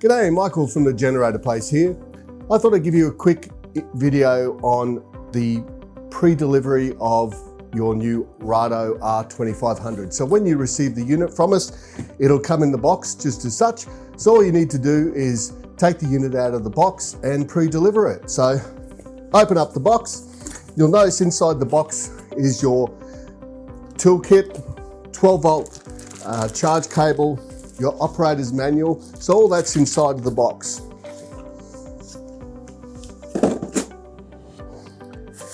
G'day, Michael from the Generator Place here. I thought I'd give you a quick video on the pre-delivery of your new R2500. So when you receive the unit from us, it'll come in the box just as such. So all you need to do is take the unit out of the box and pre-deliver it. So open up the box. You'll notice inside the box is your toolkit, 12 volt charge cable, your operator's manual. So all that's inside of the box.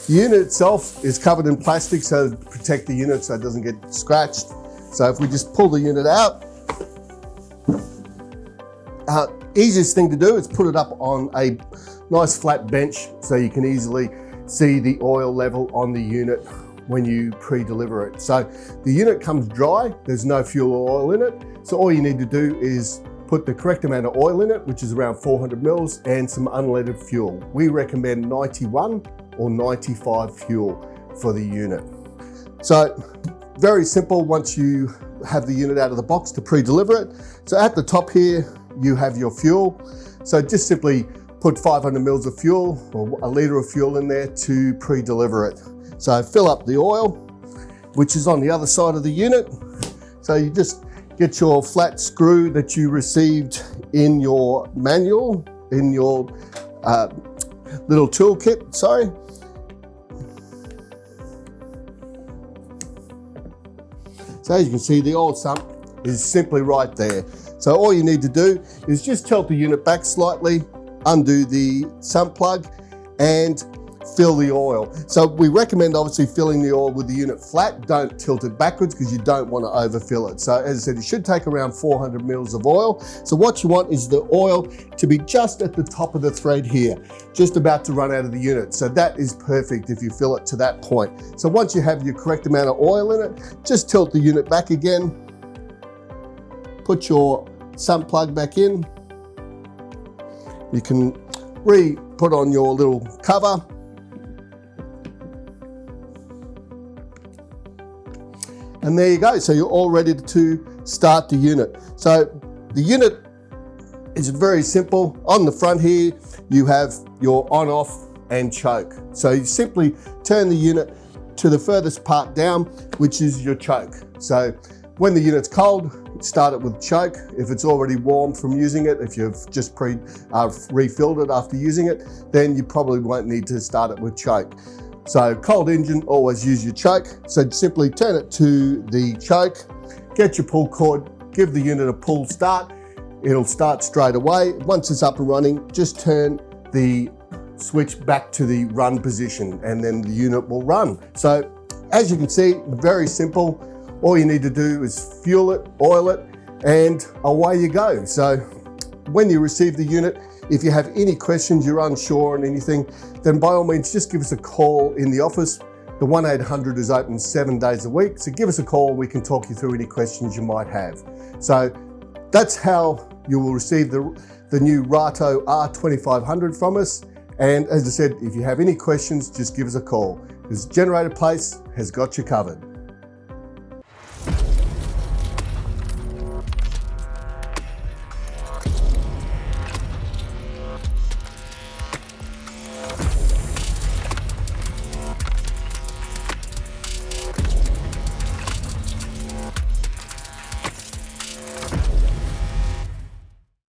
The unit itself is covered in plastic so to protect the unit so it doesn't get scratched. So if we just pull the unit out, easiest thing to do is put it up on a nice flat bench so you can easily see the oil level on the unit when you pre-deliver it. So the unit comes dry, there's no fuel or oil in it. So all you need to do is put the correct amount of oil in it, which is around 400 mils, and some unleaded fuel. We recommend 91 or 95 fuel for the unit. So very simple once you have the unit out of the box to pre-deliver it. So at the top here, you have your fuel. So just simply put 500 mils of fuel or a litre of fuel in there to pre-deliver it. So fill up the oil, which is on the other side of the unit. So you just get your flat screw that you received in your manual, in your little toolkit, sorry. So as you can see, the oil sump is simply right there. So all you need to do is just tilt the unit back slightly, undo the sump plug, and fill the oil. So we recommend obviously filling the oil with the unit flat. Don't tilt it backwards because you don't want to overfill it. So as I said, it should take around 400 mils of oil. So what you want is the oil to be just at the top of the thread here, just about to run out of the unit. So that is perfect if you fill it to that point. So once you have your correct amount of oil in it, just tilt the unit back again, put your sump plug back in. You can put on your little cover. And there you go. So you're all ready to start the unit. So the unit is very simple. On the front here, you have your on, off, and choke. So you simply turn the unit to the furthest part down, which is your choke. So when the unit's cold, start it with choke. If it's already warm from using it, if you've just refilled it after using it, then you probably won't need to start it with choke. So cold engine, always use your choke. So simply turn it to the choke, get your pull cord, give the unit a pull start. It'll start straight away. Once it's up and running, just turn the switch back to the run position and then the unit will run. So as you can see, very simple. All you need to do is fuel it, oil it, and away you go. So when you receive the unit, if you have any questions, you're unsure on anything, then by all means, just give us a call in the office. The 1-800 is open 7 days a week. So give us a call. We can talk you through any questions you might have. So that's how you will receive the new Rato R2500 from us. And as I said, if you have any questions, just give us a call because Generator Place has got you covered.